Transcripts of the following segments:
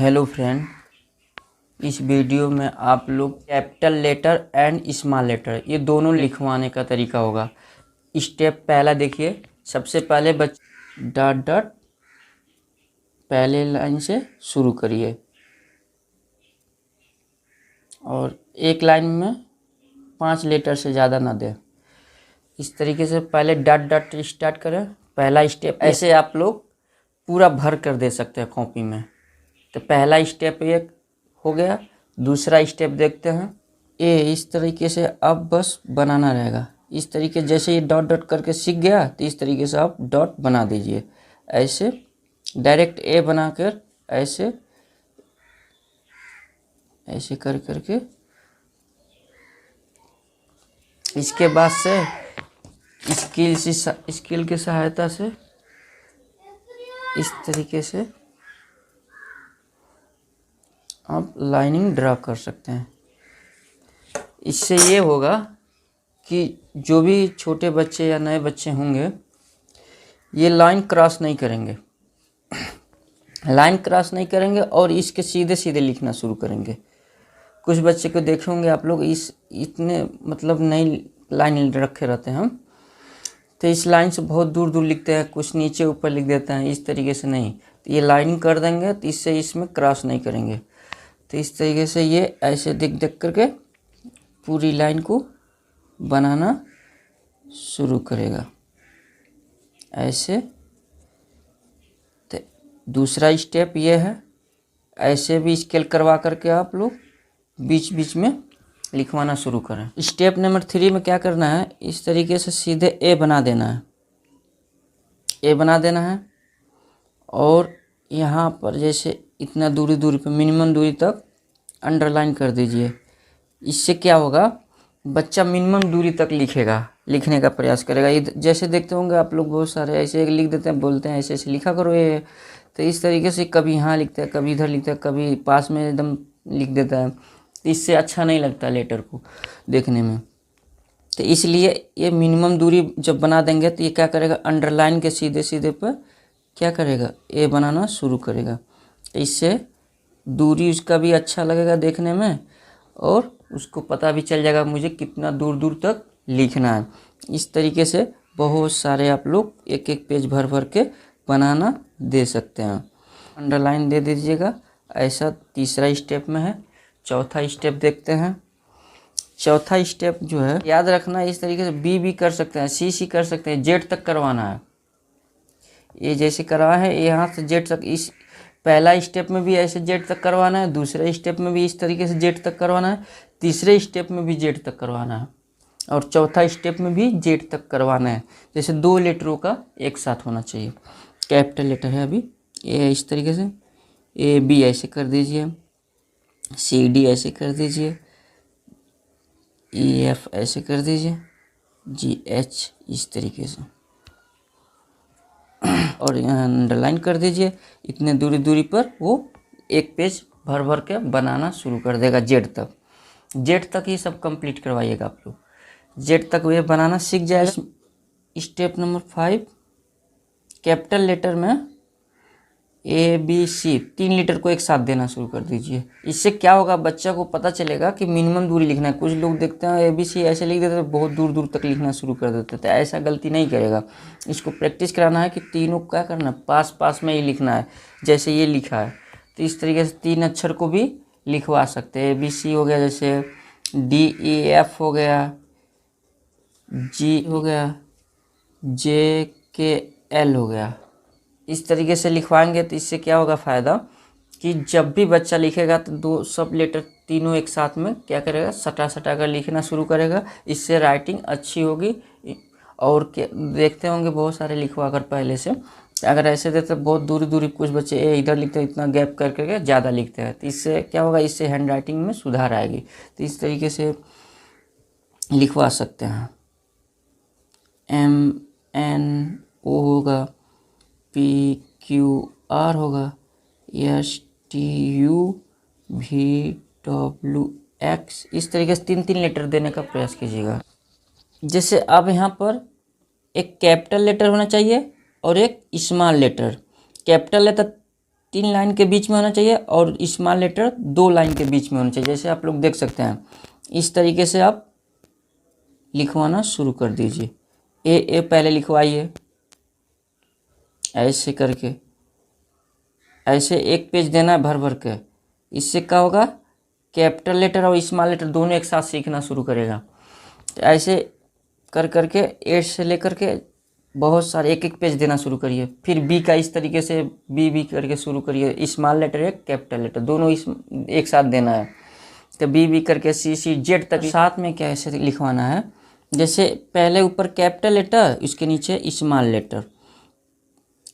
Hello friend, इस video में आप लोग capital letter and small letter ये दोनों लिखवाने का तरीका होगा। स्टेप पहला देखिए। सबसे पहले डॉट डॉट पहले लाइन से शुरू करिए और एक लाइन में 5 लेटर से ज़्यादा ना दें। इस तरीके से पहले डॉट डॉट स्टार्ट करें। पहला स्टेप ऐसे आप लोग पूरा भर कर दे सकते हैं कॉपी में। तो पहला स्टेप एक हो गया। दूसरा स्टेप देखते हैं। इस तरीके से अब बस बनाना रहेगा। इस तरीके जैसे ये डॉट डॉट करके सीख गया तो इस तरीके से आप डॉट बना दीजिए। ऐसे डायरेक्ट ए बनाकर ऐसे ऐसे कर करके इसके बाद से स्केल की सहायता से इस तरीके से आप लाइनिंग ड्रा कर सकते हैं। इससे ये होगा कि जो भी छोटे बच्चे या नए बच्चे होंगे ये लाइन क्रॉस नहीं करेंगे और इसके सीधे सीधे लिखना शुरू करेंगे। कुछ बच्चे को देखे होंगे आप लोग इतने मतलब नई लाइन रखे रहते हैं हम, तो इस लाइन से बहुत दूर दूर लिखते हैं, कुछ नीचे ऊपर लिख देते हैं। इस तरीके से नहीं, तो ये लाइनिंग कर देंगे तो इससे इसमें क्रॉस नहीं करेंगे। तो इस तरीके से ये ऐसे देख करके पूरी लाइन को बनाना शुरू करेगा ऐसे। तो दूसरा स्टेप ये है, ऐसे भी स्केल करवा करके आप लोग बीच बीच में लिखवाना शुरू करें। स्टेप नंबर 3 में क्या करना है, इस तरीके से सीधे ए बना देना है और यहाँ पर जैसे इतना दूरी पे मिनिमम दूरी तक अंडरलाइन कर दीजिए। इससे क्या होगा, बच्चा मिनिमम दूरी तक लिखने का प्रयास करेगा। जैसे देखते होंगे आप लोग बहुत सारे ऐसे लिख देते हैं, बोलते हैं ऐसे लिखा करो ये। तो इस तरीके से कभी यहाँ लिखता है, कभी इधर लिखता है, कभी पास में एकदम लिख देता है। तो इससे अच्छा नहीं लगता लेटर को देखने में। तो इसलिए ये मिनिमम दूरी जब बना देंगे तो ये क्या करेगा, अंडरलाइन के सीधे सीधे पर क्या करेगा, ए बनाना शुरू करेगा। इससे दूरी उसका भी अच्छा लगेगा देखने में और उसको पता भी चल जाएगा मुझे कितना दूर दूर तक लिखना है। इस तरीके से बहुत सारे आप लोग एक एक पेज भर भर के बनाना दे सकते हैं। अंडरलाइन दे दीजिएगा। ऐसा तीसरा स्टेप में है। चौथा स्टेप देखते हैं। चौथा स्टेप जो है याद रखना, इस तरीके से बी भी कर सकते हैं, सी कर सकते हैं, जेड तक करवाना है। ये जैसे करवा है यहाँ से जेड तक, इस पहला स्टेप में भी ऐसे जेड तक करवाना है, दूसरे स्टेप में भी इस तरीके से जेड तक करवाना है, तीसरे स्टेप में भी जेड तक करवाना है और चौथा स्टेप में भी जेड तक करवाना है। जैसे 2 लेटरों का एक साथ होना चाहिए। कैपिटल लेटर है अभी ए, इस तरीके से ए बी ऐसे कर दीजिए, सी डी ऐसे कर दीजिए, ई एफ ऐसे कर दीजिए, जी एच इस तरीके से और यहाँ अंडरलाइन कर दीजिए। इतने दूरी पर वो एक पेज भर भर के बनाना शुरू कर देगा जेड तक ही सब कंप्लीट करवाइएगा आप लोग। जेड तक ये बनाना सीख जाएगा। स्टेप नंबर 5, कैपिटल लेटर में ए बी सी 3 लेटर को एक साथ देना शुरू कर दीजिए। इससे क्या होगा, बच्चा को पता चलेगा कि मिनिमम दूरी लिखना है। कुछ लोग देखते हैं ए बी सी ऐसे लिख देते हैं, बहुत दूर दूर तक लिखना शुरू कर देते हैं। तो ऐसा गलती नहीं करेगा। इसको प्रैक्टिस कराना है कि तीनों क्या करना है, पास में ही लिखना है। जैसे ये लिखा है तो इस तरीके से 3 अक्षर को भी लिखवा सकते हैं। ए बी सी हो गया, जैसे डी ई एफ हो गया, जी हो गया, जे के एल हो गया। इस तरीके से लिखवाएंगे तो इससे क्या होगा फ़ायदा कि जब भी बच्चा लिखेगा तो सब लेटर तीनों एक साथ में क्या करेगा, सटा कर लिखना शुरू करेगा। इससे राइटिंग अच्छी होगी। और क्या देखते होंगे बहुत सारे लिखवा कर पहले से, अगर ऐसे देते बहुत दूरी कुछ बच्चे इधर लिखते हैं, इतना गैप करके ज़्यादा लिखते हैं। तो इससे क्या होगा, इससे हैंड राइटिंग में सुधार आएगी। तो इस तरीके से लिखवा सकते हैं। MNO होगा, PQR होगा, STUVWX इस तरीके से 3 लेटर देने का प्रयास कीजिएगा। जैसे अब यहाँ पर एक कैपिटल लेटर होना चाहिए और एक small letter. Capital letter 3 line के बीच में होना चाहिए और स्मॉल लेटर 2 लाइन के बीच में होना चाहिए। जैसे आप लोग देख सकते हैं, इस तरीके से आप लिखवाना शुरू कर दीजिए। ए पहले लिखवाइए ऐसे करके, ऐसे एक पेज देना है भर भर के। इससे क्या होगा, कैपिटल लेटर और स्मॉल लेटर दोनों एक साथ सीखना शुरू करेगा। तो ऐसे कर करके ए से लेकर के बहुत सारे एक एक पेज देना शुरू करिए। फिर बी का इस तरीके से बी करके शुरू करिए। स्मॉल लेटर है कैपिटल लेटर दोनों एक साथ देना है। तो बी करके सी जेड तक साथ में कैसे लिखवाना है। जैसे पहले ऊपर कैपिटल लेटर, उसके नीचे स्मॉल लेटर,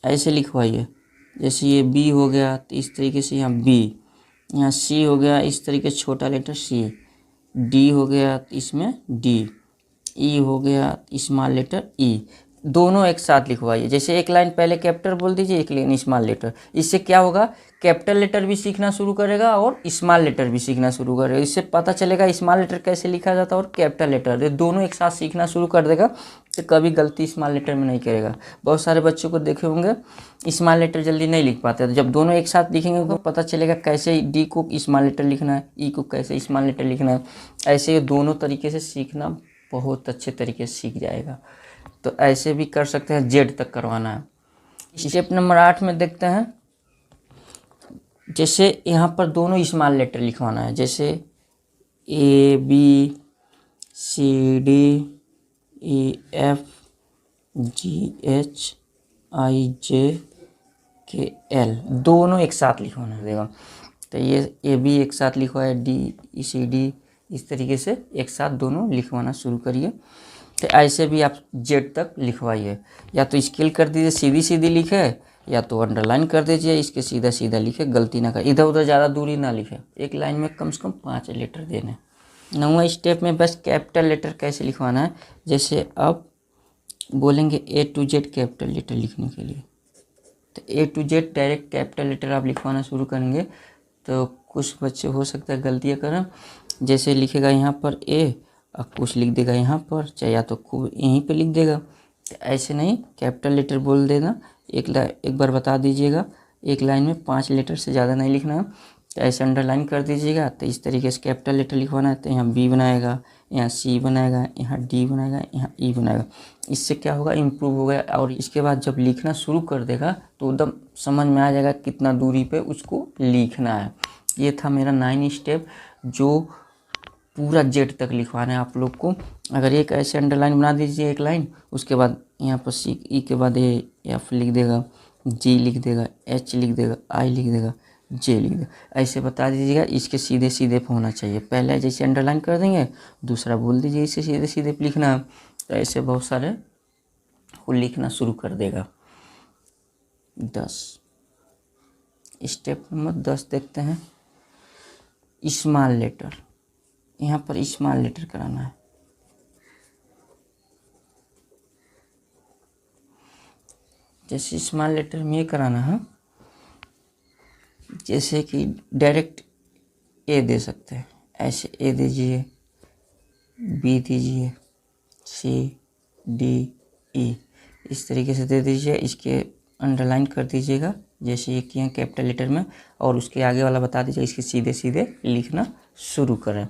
ऐसे लिखवाइए। जैसे ये बी हो गया तो इस तरीके से यहाँ बी, यहाँ सी हो गया इस तरीके से छोटा लेटर सी, डी हो गया तो इसमें डी, ई हो गया स्मॉल लेटर ई, दोनों एक साथ लिखवाइए। जैसे एक लाइन पहले कैपिटल बोल दीजिए, एक लाइन स्मॉल लेटर। इससे क्या होगा, कैपिटल लेटर भी सीखना शुरू करेगा और स्मॉल लेटर भी सीखना शुरू करेगा। इससे पता चलेगा स्मॉल लेटर कैसे लिखा जाता है और कैपिटल लेटर, ये दोनों एक साथ सीखना शुरू कर देगा तो कभी गलती स्मॉल लेटर में नहीं करेगा। बहुत सारे बच्चों को देखे होंगे स्मॉल लेटर जल्दी नहीं लिख पाते, तो जब दोनों एक साथ लिखेंगे तो पता चलेगा कैसे डी को स्मॉल लेटर लिखना है, ई को कैसे स्मॉल लेटर लिखना है। ऐसे ये दोनों तरीके से सीखना बहुत अच्छे तरीके से सीख जाएगा। तो ऐसे भी कर सकते हैं, जेड तक करवाना है। स्टेप नंबर 8 में देखते हैं, जैसे यहाँ पर दोनों स्मॉल लेटर लिखवाना है। जैसे A B C D E F G H I J K L, दोनों एक साथ लिखवाना देगा। तो ये ए बी एक साथ लिखवाए, डी सी डी इस तरीके से एक साथ दोनों लिखवाना शुरू करिए। तो ऐसे भी आप जेड तक लिखवाइए। या तो स्केल कर दीजिए, सीधी सीधी लिखे, या तो अंडरलाइन कर दीजिए, इसके सीधा सीधा लिखे, गलती ना कर, इधर उधर ज़्यादा दूरी ना लिखे। एक लाइन में कम से कम 5 लेटर देने। 9वां स्टेप में बस कैपिटल लेटर कैसे लिखवाना है। जैसे आप बोलेंगे A to Z capital letter लिखने के लिए, तो A to Z direct capital letter आप लिखवाना शुरू करेंगे तो कुछ बच्चे हो सकता है गलतियाँ करें। जैसे लिखेगा यहाँ पर ए और कुछ लिख देगा यहाँ पर, चाहे या तो खूब यहीं पे लिख देगा। तो ऐसे नहीं, कैपिटल लेटर बोल देना। एक बार बता दीजिएगा, एक लाइन में 5 लेटर से ज़्यादा नहीं लिखना है। तो ऐसे अंडरलाइन कर दीजिएगा। तो इस तरीके से कैपिटल लेटर लिखवाना है। तो यहाँ बी बनाएगा, यहाँ सी बनाएगा, यहाँ डी बनाएगा, यहाँ ई बनाएगा। इससे क्या होगा, इम्प्रूव होगा। और इसके बाद जब लिखना शुरू कर देगा तो एकदम समझ में आ जाएगा कितना दूरी पे उसको लिखना है। ये था मेरा 9 स्टेप जो पूरा जेड तक लिखवाना है आप लोग को। अगर एक ऐसे अंडरलाइन बना दीजिए एक लाइन, उसके बाद यहाँ पर सी ई के बाद ए एफ लिख देगा, जी लिख देगा, एच लिख देगा, आई लिख देगा, जे लिख देगा। ऐसे बता दीजिएगा, इसके सीधे सीधे पे होना चाहिए। पहले जैसे अंडरलाइन कर देंगे, दूसरा बोल दीजिए इसे सीधे सीधे पे लिखना है। तो ऐसे बहुत सारे वो लिखना शुरू कर देगा। 10 स्टेप नंबर 10 देखते हैं, स्मॉल लेटर। यहाँ पर स्मॉल लेटर कराना है। जैसे स्मॉल लेटर में ये कराना है, जैसे कि डायरेक्ट ए दे सकते हैं, ऐसे ए दीजिए, बी दीजिए, सी डी ई इस तरीके से दे दीजिए। इसके अंडरलाइन कर दीजिएगा जैसे ये किए कैपिटल लेटर में, और उसके आगे वाला बता दीजिए, इसके सीधे सीधे लिखना शुरू करें।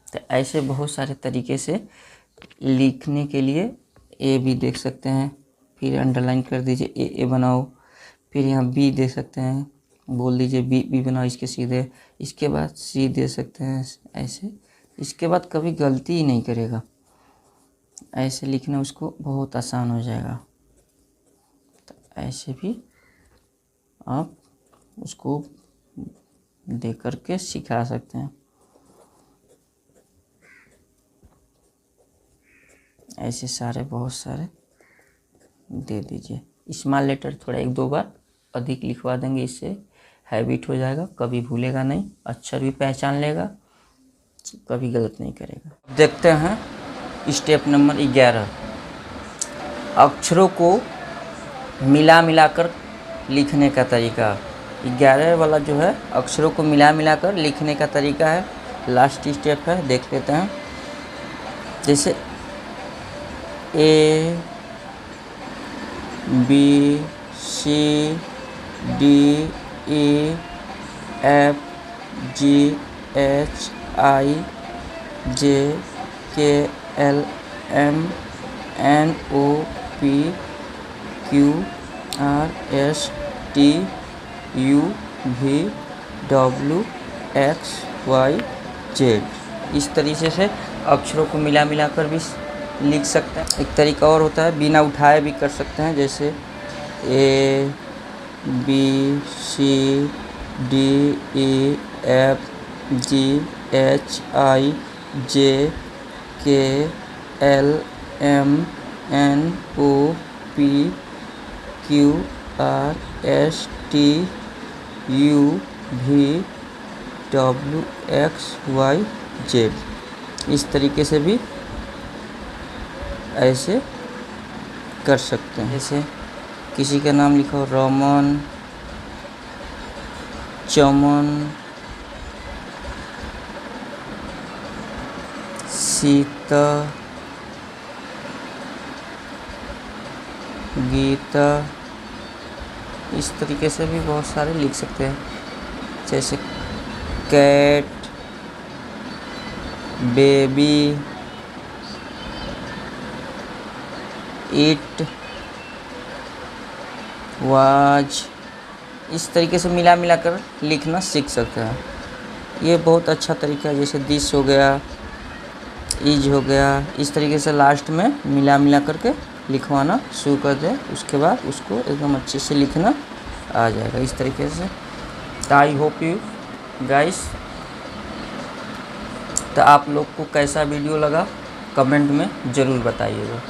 तो ऐसे बहुत सारे तरीके से लिखने के लिए ए भी देख सकते हैं, फिर अंडरलाइन कर दीजिए, ए बनाओ। फिर यहाँ बी दे सकते हैं, बोल दीजिए बी बनाओ इसके सीधे। इसके बाद सी दे सकते हैं ऐसे। इसके बाद कभी गलती ही नहीं करेगा, ऐसे लिखना उसको बहुत आसान हो जाएगा। तो ऐसे भी आप उसको दे करके सिखा सकते हैं। ऐसे सारे बहुत सारे दे दीजिए। स्मॉल लेटर थोड़ा 1-2 बार अधिक लिखवा देंगे, इससे हैबिट हो जाएगा, कभी भूलेगा नहीं, अक्षर भी पहचान लेगा, कभी गलत नहीं करेगा। देखते हैं स्टेप नंबर 11, अक्षरों को मिला मिलाकर लिखने का तरीका। 11 वाला जो है अक्षरों को मिला मिलाकर लिखने का तरीका है, लास्ट स्टेप है, देख लेते हैं। जैसे A B C D F G H I J K L M N O P Q R S T U V W X Y Z। इस तरीके से अक्षरों को मिला कर भी लिख सकते हैं। एक तरीका और होता है, बिना उठाए भी कर सकते हैं, जैसे A B C D E F G H I J K L M N O P Q R S T U V W X Y Z। इस तरीके से भी ऐसे कर सकते हैं। जैसे किसी का नाम लिखो रमन, चमन, सीता, गीता, इस तरीके से भी बहुत सारे लिख सकते हैं। जैसे कैट, बेबी, इट, वाज, इस तरीके से मिला कर लिखना सीख सकते हैं। ये बहुत अच्छा तरीका है। जैसे दिस हो गया, इज हो गया, इस तरीके से लास्ट में मिला करके लिखवाना शुरू कर दें, उसके बाद उसको एकदम अच्छे से लिखना आ जाएगा इस तरीके से। तो आई होप यू गाइस, तो आप लोग को कैसा वीडियो लगा कमेंट में ज़रूर बताइएगा।